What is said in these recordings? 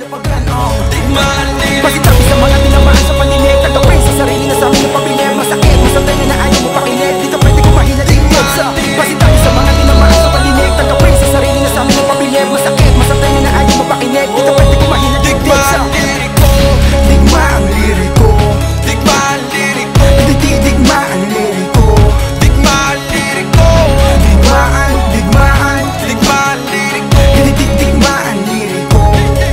na pagkanong Tigmaan lirik ko Pasitabi sa mga tinamaan sa paninig Tagapin sa sarili na sa amin ang pabilig Masakit, masantay na ayaw mo pakinig Dito pwede ko mahinaligid sa Pasitabi sa mga tinamaan sa paninig Tagapin sa sarili na sa amin ang pabilig Masakit, masantay na ayaw mo pakinig Dito pwede ko mahinaligid sa lirik ko Tigmaan lirik ko Tigmaan lirik ko Tigmaan lirik ko Tigmaan lirik ko Tigmaan, tigmaan Tigmaan lirik ko Tigmaan lirik ko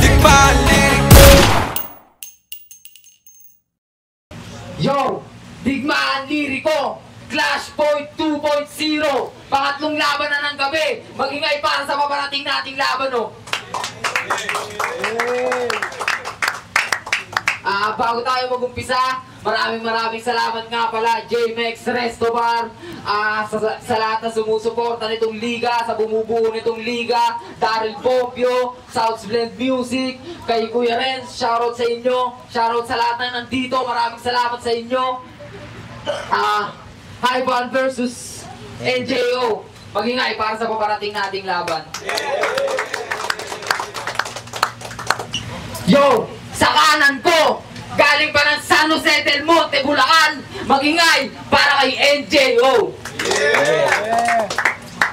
Tigmaan lirik ko Yo! Digmaan liriko! Clash Point 2.0! Pangatlong laban na ng gabi! Mag-ingay para sa paparating nating laban, oh! Bago tayo mag-umpisa, maraming salamat nga pala JMX Resto Bar sa lahat na sumusuporta nitong liga, sa bumubuo nitong liga, Daryl Popio, South Blend Music, kay Kuya Renz, shoutout sa inyo, shoutout sa lahat na nandito, maraming salamat sa inyo. Hyvan versus NJO, mag-ingay para sa paparating nating laban. Yo! Sa kanan ko, galing pa ng San Jose del Monte, Bulacan, mag-ingay para kay NJO.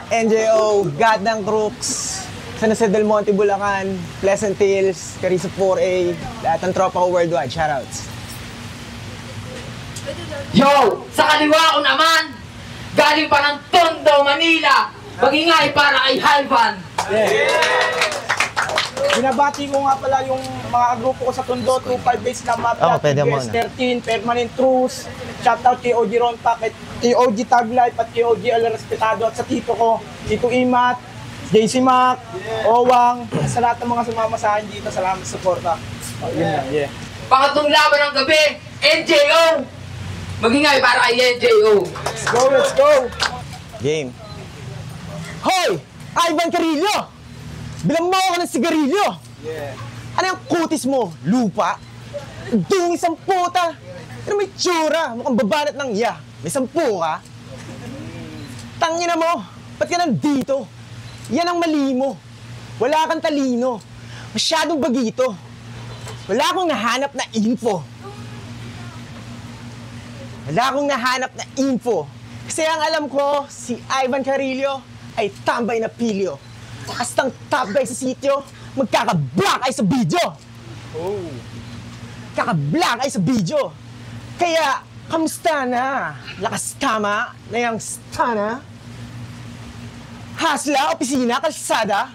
NJO, God ng Crooks, San Jose del Monte, Bulacan, Pleasant Hills, Carrizo 4A, lahat ng tropa ko worldwide, shoutouts. Yo! Sa kaliwa ko naman, galing pa ng Tondo, Manila, mag-ingay para kay Hyvan. Binabati ko nga pala yung mga grupo ko sa Tondo, 25 Base na Mafia, TBS 13, Permanent Truce, shoutout kay OG Ronpak, kay OG Tag Life at kay OG El Respetado at sa tito ko, Tito Imat, JC Mac, Owang, sa lahat ng mga sumama sa akin dito, salamat sa suporta. Yun lang, yeah. Pangatlong laban ng gabi, NJO! Mag-ingay para kay NJO. Let's go, let's go! Game. Hoy! Ivan Carillo! Bilang mo ako ng sigarilyo! Yeah. Ano yung kutis mo? Lupa? Dung isang puta! Ano may tsura? Mukhang babanat ng iya. May 10 ka? Tangina mo! Ba't ka nandito? Yan ang mali mo. Wala kang talino. Masyadong bagito. Wala akong nahanap na info. Wala akong nahanap na info. Kasi ang alam ko, si Ivan Carillo ay tambay na pilyo. Pakastang top guy sa sityo, magkaka-black eye sa video. Oh. Kaka-black eye sa video. Kaya, kamusta na? Lakas kama na yung stana? Hasla, opisina, kalsada?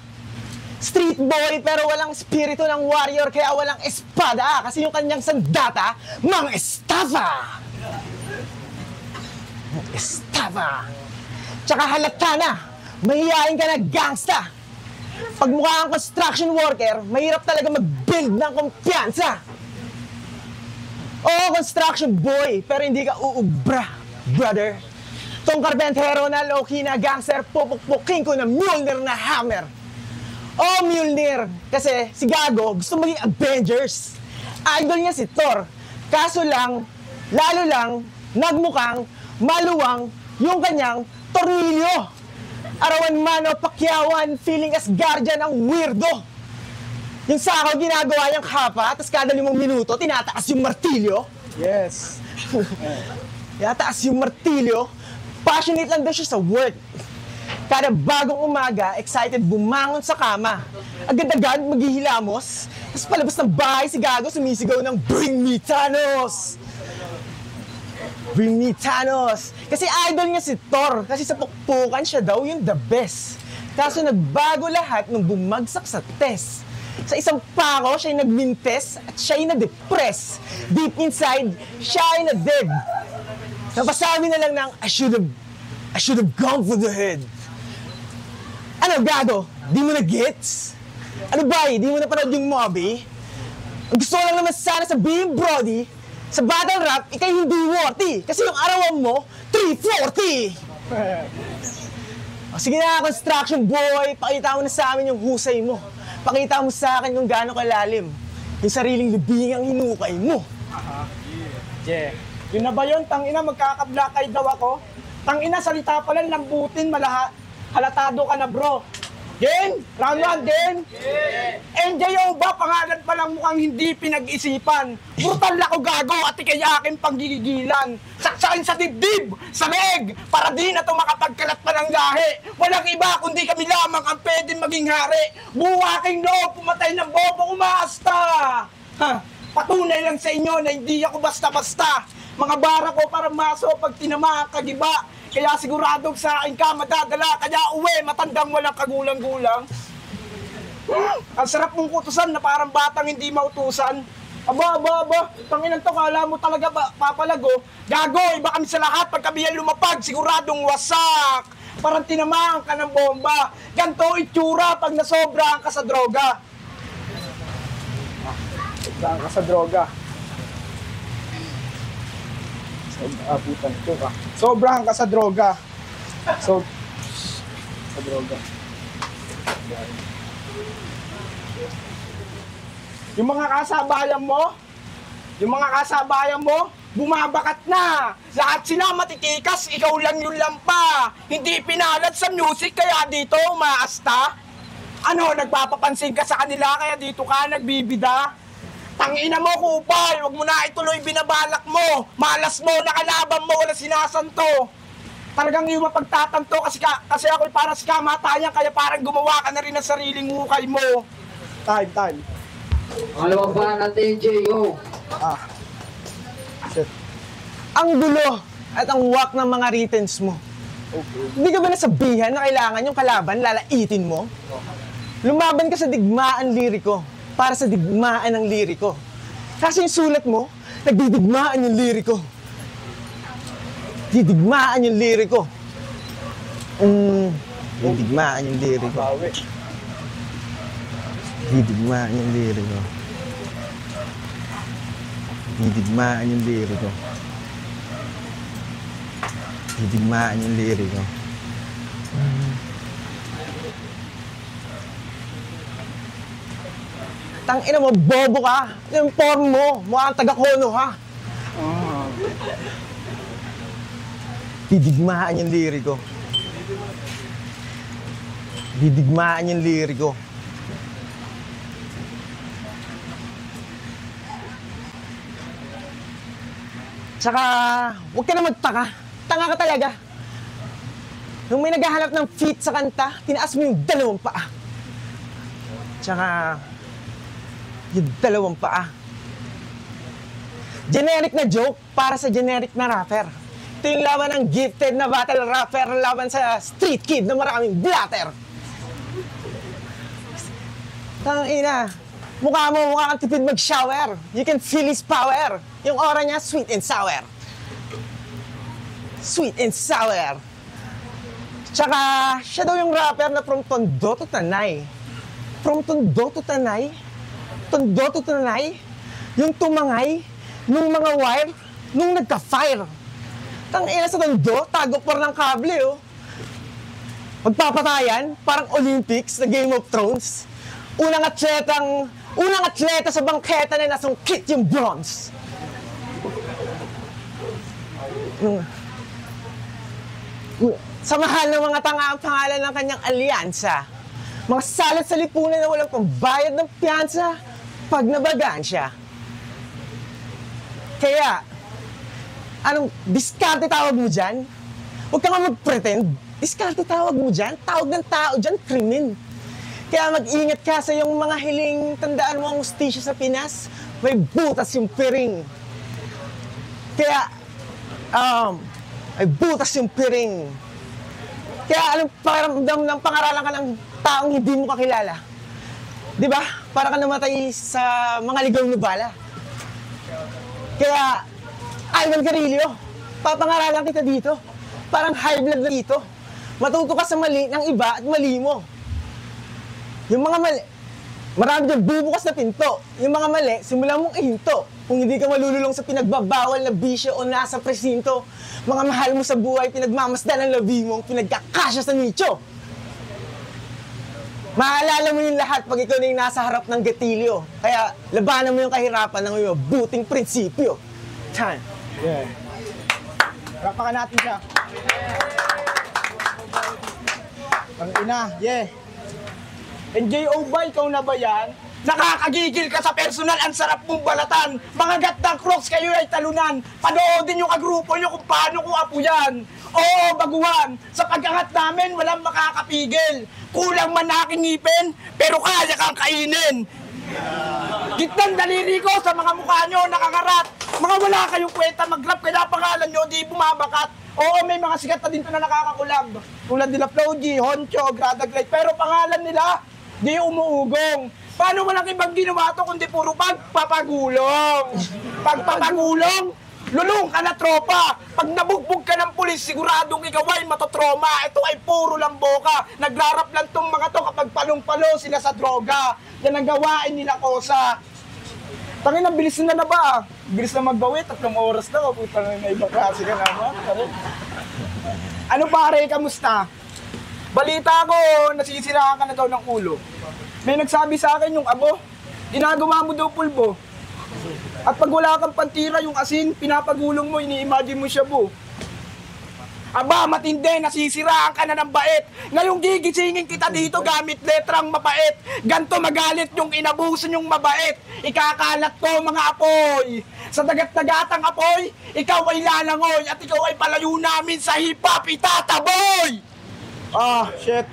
Street boy pero walang spirito ng warrior kaya walang espada. Kasi yung kanyang sandata, mang estafa. Estafa. Tsaka halata na, mahihain ka na gangsta. Pag mukha kang construction worker, mahirap talaga mag-build ng kumpiyansa. Oo, construction boy, pero hindi ka uubra, brother. Tong karbentero na low-key na gangster, pupukpukin ko na Mjolnir na hammer. Oh, Mjolnir, kasi si Gago gusto maging Avengers. Idol niya si Thor. Kaso lang, lalo lang, nagmukhang maluwang yung kanyang tornilyo. Arawan Mano Pacquiaoan, feeling as guardian ang weirdo. Yung sako ginagawa niyang kapa, tapos kada 5 minuto, tinataas yung martilyo. Yes. Tinataas yung martilyo. Passionate lang daw siya sa work. Kada bagong umaga, excited bumangon sa kama. Agad-agad maghihilamos. Tapos palabas ng bahay si Gago, sumisigaw ng Bring me Thanos! Bring me Thanos! Kasi idol niya si Thor. Kasi sa pukpukan siya daw yung the best. Kaso nagbago lahat nung bumagsak sa test. Sa isang pako, siya'y nagmintes at siya'y na-depress. Deep inside, siya'y na-dead. Napasabi na lang ng, I should have gone for the head. Ano, Gago? Di mo na-gets? Ano ba, di mo napanood yung movie? Ang gusto lang naman sana sabihin, Brody, sa battle rap, ikay hindi worthy. Kasi yung arawan mo, 340! O, sige na, construction boy, pakita mo na sa amin yung husay mo. Pakita mo sa akin kung gaano kalalim. Yung sariling libing ang hinukay mo. Yeah. Yun na ba yun? Tangina, magkaka-black eye daw ako. Tangina, salita pa lang, lambutin, halatado ka na, bro. Game? Round 1, game? NJO ba? Pangalan pa lang mukhang hindi pinag-isipan. Brutal ako gago at ikay aking panggigilan. Saksakin sa dibdib, sa leg, para di na ito makapagkalat pa ng gahe. Walang iba kundi kami lamang ang pwedeng maging hari. Buwaking loob, pumatay ng bobo, umaasta. Ha, patunay lang sa inyo na hindi ako basta-basta. Mga bara ko para maso pag tinamaan kagiba. Kaya siguradong sa akin ka madadala. Kaya uwi, matandang walang kagulang-gulang. Ang sarap mong kutusan na parang batang hindi mautusan. Aba. Tanginan to, kala mo talaga papalago. Gago, iba kami sa lahat. Pag kami yan lumapag, siguradong wasak. Parang tinamaan ka ng bomba. Ganto itsura pag nasobrahan ka sa droga. Sobrahan ka sa droga. Sobrahan ka sa droga. Sa droga. Yung mga kasabayan mo, bumabakat na. Lahat sila matitikas, ikaw lang yung lampa. Hindi pinalad sa music, kaya dito umaasta. Ano, nagpapapansin ka sa kanila, kaya dito ka nagbibida? Tangina mo, kupal, wag mo na ituloy binabalak mo. Malas mo, nakalaban mo, wala sinasanto. Talagang yung mapagtatanto kasi ako'y para sa kamatayan, kaya parang gumawa ka na rin ng sariling hukay mo. Time. Alam ba natin, NJO? Ang gulo at ang wak ng mga writtens mo. Okay. Hindi ka ba nasabihan na kailangan yung kalaban lalaitin mo? Lumaban ka sa digmaan liriko para sa digmaan ng liriko. Kasi yung sulat mo, nagdidigmaan yung liriko. Didigmaan yung liriko. Didigmaan yung liriko. Didigmaan yung liriko. Didigmaan yung liriko. Didigmaan yung liriko. Tangina mo, bobo ka. Yung form mo, mukhang taga-kono ha. Didigmaan yung liriko. Didigmaan yung liriko. Tsaka, huwag ka na magtaka. Tanga ka talaga. Nung may naghahanap ng feat sa kanta, tinaas mo yung dalawang paa. Tsaka, yung dalawang paa. Generic na joke para sa generic na rapper. Ito yung laban ng gifted na battle rapper laban sa street kid na maraming blatter. Tangina, mukha kang tipid mag-shower. You can feel his power. Yung aura niya, sweet and sour. Sweet and sour. Tsaka, siya daw yung rapper na from Tondo to Tanay. From Tondo to Tanay? Tondo to Tanay? Yung tumangay, nung mga wire, nung nagka-fire. Tangina sa Tondo, tago por ng kable, oh. Magpapatayan, parang Olympics na Game of Thrones. Unang atleta sa bangketa na nasungkit yung bronze. Sa mahal ng mga tanga ang pangalan ng kanyang alyansa. Mga salat sa lipunan na walang pambayad ng piyansa pag nabagaan siya. Kaya, anong diskarte tawag mo dyan? Huwag ka nga mag-pretend. Diskarte tawag mo dyan? Tawag ng tao dyan, krimen. Kaya mag-ingat ka sa iyong mga hiling. Tandaan mo ang hustisya sa Pinas, may butas yung piring. Kaya, may butas yung piring. Kaya anong pakiramdam ng pangaralan ka ng taong hindi mo kakilala? Di ba? Para ka namatay sa mga ligaw na bala. Kaya, Ivan Carillo, papangaralan kita dito. Parang high blood na dito. Matuto ka sa mali ng iba at mali mo. Yung mga mali, marami dyan bubukas na pinto. Yung mga mali, simulan mong ihinto. Kung hindi ka malululong sa pinagbabawal na bisyo o nasa presinto, mga mahal mo sa buhay, pinagmamasdan ang labi mong pinagkakasya sa nicho. Maalala mo yung lahat pag ikaw na yung nasa harap ng gatilyo. Kaya labanan mo yung kahirapan ng iyong buting prinsipyo. Time. Yeah. Rapakan natin siya. Ang ina, yeah. NJO ba, ikaw na ba yan? Nakakagigil ka sa personal, ang sarap mong balatan. Mga gatdang crocs, kayo ay talunan. Panoodin yung kagrupo nyo kung paano ko apo yan. Oo, baguhan. Sa pagkangat namin, walang makakapigil. Kulang man na aking ngipin, pero kaya kang kainin. Gitnang daliri ko sa mga mukha nyo, nakakarat. Mga wala kayong kwenta mag-rap, kaya pangalan nyo di bumabakat. Oo, may mga sikat na dito na nakakakulab. Tulad nila Floji, Honcho, Gradaglite, pero pangalan nila, di umuugong. Paano walang ibang ginawa to kundi puro pagpapagulong? Pagpapagulong, lulong ka na tropa. Pag nabugbog ka ng pulis, siguradong ikaw ay matotroma. Ito ay puro lamboka. Nagrarap lang tong mga to kapag palong-palo sila sa droga. Yan ang gawain nila kosa. Tangin, ang bilis na ba? Bilis na magbawi, 3 oras na. Puta na may ibang klase ka naman. Ano pare, kamusta? Balita ko, nasisiraan ka na daw ng ulo. May nagsabi sa akin yung abo, ginagawa mo daw pulbo. At pag wala kang pantira, yung asin, pinapagulong mo, ini-imagine mo siya bu. Aba, matindi, nasisiraan ka na ng bait. Ngayong gigisingin kita dito gamit letrang mapait. Ganto magalit yung inabuso yung mabait. Ikakalat ko mga apoy. Sa dagat-dagatang apoy, ikaw ay lalangoy at ikaw ay palayo namin sa hip-hop itataboy. Ah, shit.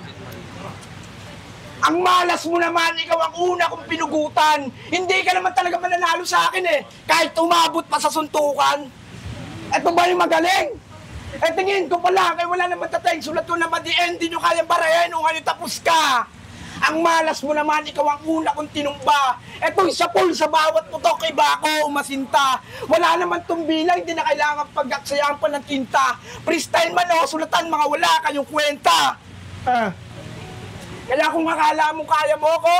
Ang malas mo naman, ikaw ang una kong pinugutan. Hindi ka naman talaga mananalo sa akin eh. Kahit umabot pa sa suntukan. Eto ba yung magaling? Eh tingin ko pala, kaya wala naman tateng. Sulat ko naman di end, di nyo kayang barayan o ngayon tapos ka. Ang malas mo naman, ikaw ang una kong tinumba. Etong sapul sa bawat putok, iba ako umasinta. Wala naman tong bilang, hindi na kailangan pag-aksayaan pa ng tinta. Freestyle man o, sulatan mga wala kayong kwenta. Kaya kung akala mo kaya mo ko,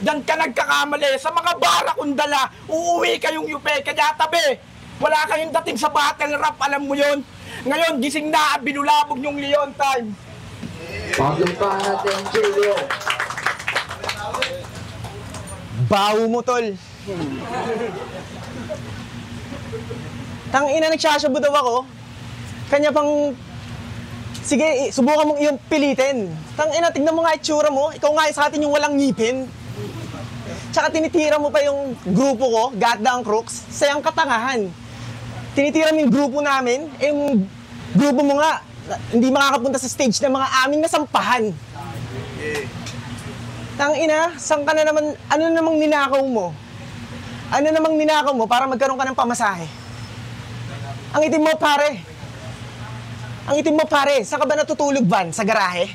diyan ka nagkakamali. Sa mga bara kong dala, uuwi kayong yupe, kaya tabi. Wala kayong dating sa battle rap, alam mo yun. Ngayon, gising na, binulabog yung Leon time. Paglumpahan natin, Julio. Bawo mo, tol. Tangina, nagsasabu daw ako. Kanya pang... Sige, subukan mong iyong pilitin. Tangina, tignan mo nga itsura mo. Ikaw nga sa atin yung walang ngipin. Tsaka tinitira mo pa yung grupo ko, Gatdang Crooks, sayang katangahan. Tinitira mo yung grupo namin, eh yung grupo mo nga, hindi makakapunta sa stage ng mga aming nasampahan. Tangina, saan ka na naman, ano namang ninakaw mo? Ano namang ninakaw mo para magkaroon ka ng pamasahe? Ang itim mo, pare. Ang itim mo, pare. Saan ka ba natutulog, Van? Sa garahe?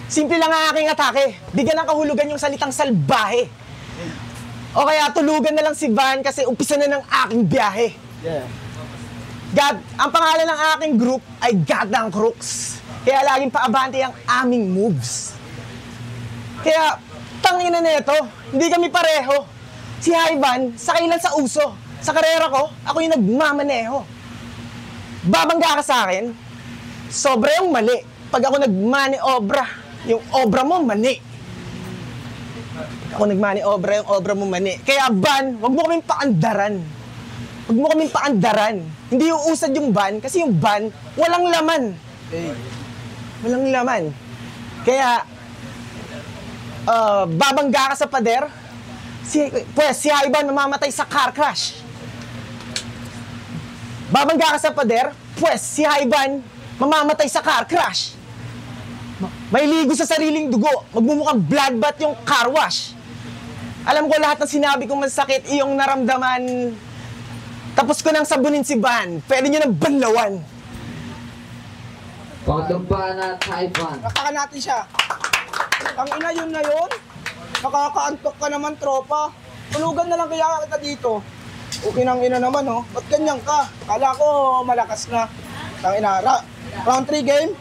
Simple lang ang aking atake. Bigyan ng kahulugan yung salitang salbahe. O kaya tulugan na lang si Van kasi umpisa na ng aking biyahe. God, ang pangalan ng aking group ay Gatdang Crooks. Kaya laging paabante ang aming moves. Kaya, tangina na ito, hindi kami pareho. Si Ivan, sakay lang sa uso. Sa karera ko, ako yung nagmamaneho. Babangga ka sa akin, sobra yung mali. Pag ako nagmani-obra, yung obra mo mani. Ako nagmani-obra, yung obra mo mani. Kaya Van, wag mo kaming paandaran. Wag mo kaming paandaran. Hindi yung usad yung Van, kasi yung Van, walang laman. Walang laman. Kaya, babangga ka sa pader, si Ivan mamamatay sa car crash. Babangga ka sa pader, pues si Ivan mamamatay sa car crash. May ligo sa sariling dugo, magmumukhang bloodbath yung car wash. Alam ko lahat ng sinabi kong masakit, iyong naramdaman. Tapos ko nang sabunin si Van, pwede nyo nang banlawan. Paglumpahan natin, Ivan. Nakaka natin siya. Ang ina yun na yun. Nakakaantok ka naman, tropa. Tulugan na lang kaya kita dito. Okay nang ina naman, oh. Ba't ganyan ka? Kala ko malakas na. Ang ina, round 3 game?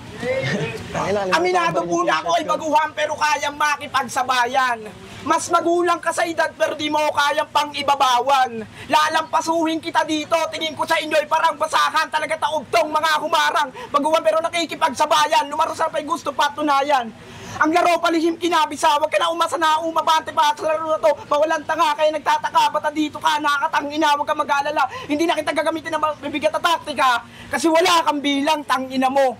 Aminado po na ako ay baguhan pero kayang makipagsabayan. Mas magulang ka sa edad pero di mo kayang pang ibabawan. Lalampasuhin kita dito, tingin ko sa inyo ay parang basahan. Talaga taubtong mga humarang. Baguhan pero nakikipagsabayan. Lumaro sa pa'y gusto patunayan. Ang laro palihim kinabisa, wag ka na umasa na umabante pa sa laro na to. Mawalan tanga kaya nagtataka, bata dito ka, nakatangina, wag ka mag-alala. Hindi na kita gagamitin ng mabibigat na taktika kasi wala kang bilang, tangina mo.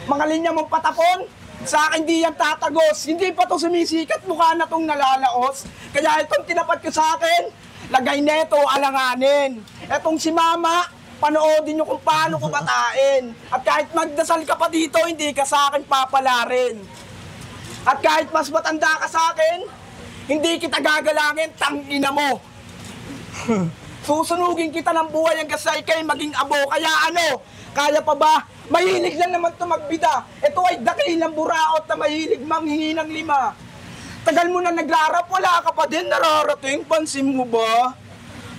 Mga linya mong patapon, Sa akin di yan tatagos. Hindi pa to sumisikat, mukha na tong nalalaos. Kaya itong tinapat ko sa akin, lagay neto, alanganin. Etong si Mama, panoodin nyo kung paano ko batain. At kahit magdasal ka pa dito, hindi ka sa akin papalarin. At kahit mas matanda ka sa akin, hindi kita gagalangin, tangina mo. Susunugin kita ng buhay hanggang sa ikay maging abo. Kaya ano, kaya pa ba? Mahilig lang naman ito magbida. Ito ay dakilang buraot na mahilig manghingi ng 5. Tagal mo na nagrarap, wala ka pa din nararating. Pansin mo ba?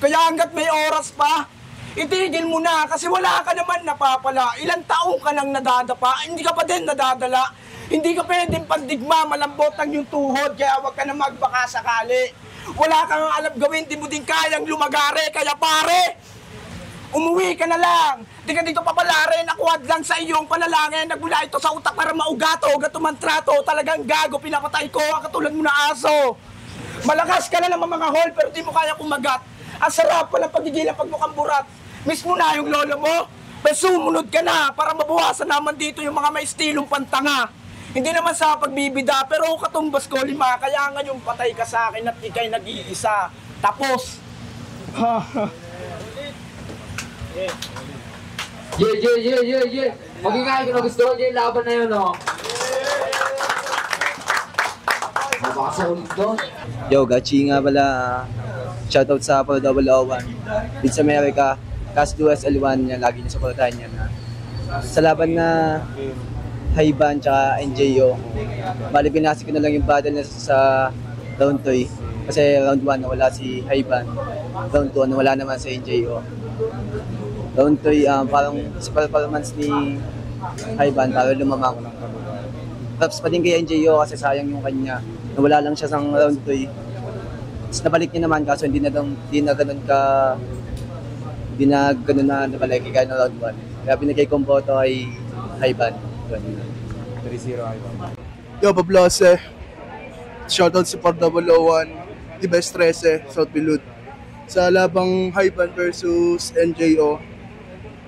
Kaya hanggat may oras pa, itigil mo na kasi wala ka naman napapala. Ilang taong ka nang nadadapa, hindi ka pa din nadadala. Hindi ka pwedeng pandigma, malambot ang yung tuhod, kaya huwag ka na magbaka sakali. Wala kang alam gawin, di mo din kayang lumagare, kaya pare, umuwi ka na lang. Di ka dito papalarin, nakuhad lang sa iyong panalangin. Nagmula ito sa utak para maugato, gatumantrato, talagang gago, pinapatay ko, ang katulad mo na aso. Malakas ka na naman mga hol, pero di mo kaya kumagat. Ang sarap palang pagigilan pag mukhang burat. Miss mo na yung lolo mo, pero sumunod ka na para mabawasan naman dito yung mga may estilong pantanga. Hindi naman sa pagbibida, pero katumbas ko 5, kaya ngayon patay ka sa akin at ikay nag-iisa. Tapos. Yeah. Mag-ingay ko na gusto nyo yung laban na yun, oh. Napakasulit doon. Yo, Gachi nga pala. Shoutout sa Pro 001. Dito sa Amerika, Cast 2 SL1 niya, lagi niya supportahan niya na. Sa laban na Haiban tsaka NJO, bali pinasi ko na lang yung battle na sa round 3. Kasi round 1 nawala si Haiban, round 2 nawala naman si NJO. Round 3, parang sa performance ni Haiban, parang lumamang. Props pa din kay NJO kasi sayang yung kanya. Nawala lang siya sa round 3. Tapos nabalik niya naman kaso hindi na ganun na nabalik kaya na round 1. Kaya binigay kong boto ay Haiban. 3-0 Haiban. Yo, Pablose. Shoutout si Pro 001. Di Best 13, South Pilud. Sa labang Haiban versus NJO.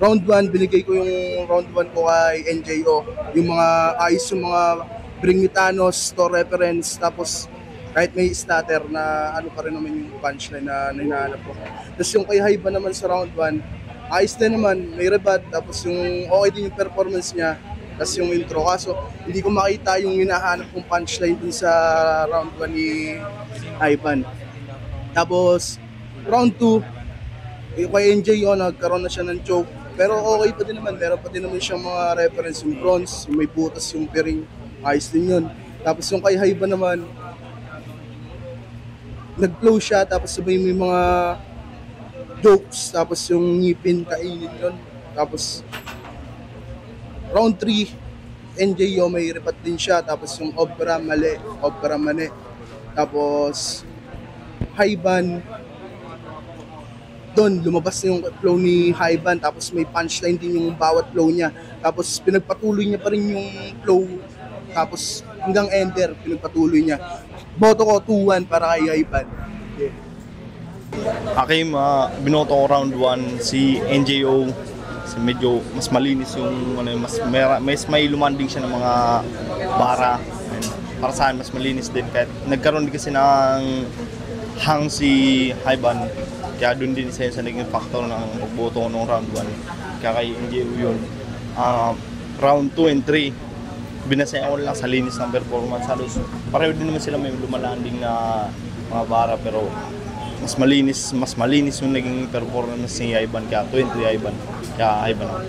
Round 1, binigay ko yung round 1 ko kay NJO. Yung mga ayos, yung mga bring me Thanos, to reference, tapos kahit may stutter na ano pa rin naman yung punchline na hinahanap ko. Tapos yung kay Haiban naman sa round 1, ayos din naman, may rebut, tapos yung okay din yung performance niya, tapos yung intro. Kaso hindi ko makita yung hinahanap kong punchline din sa round 1 ni Haiban. Tapos round 2, yung kay NJO, nagkaroon na siya ng choke. Pero okay pa din naman, meron pa din naman siyang mga reference, yung bronze, yung may butas, yung piring, ayos din yun. Tapos yung kay Haiban naman, nag-flow siya, tapos sabay may mga jokes, tapos yung ngipin, kainin yun. Tapos round 3, NJO may repat din siya, tapos yung Obra Mane. Tapos Haiban, doon lumabas yung flow ni Haiban, tapos may punchline din yung bawat flow niya. Tapos pinagpatuloy niya pa rin yung flow, tapos hanggang ender, pinagpatuloy niya. Boto ko 2-1 para kay Haiban. Hakim, binoto ko round 1 si NJO. Medyo mas malinis yung mas may lumanding siya ng mga bara. And para sa akin mas malinis din kahit nagkaroon din kasi ng hang si Haiban. Kaya doon din isa sa naging factor ng pagboto ko ng round 1. Kaya kay NJO yun. Round 2 and 3, binasaya ko lang sa linis ng performance. Halos pareho din naman sila may lumalanding na mga bara, pero mas malinis yung naging performance ni Haiban. Kaya 2 and 3 Haiban. Kaya Haiban ako.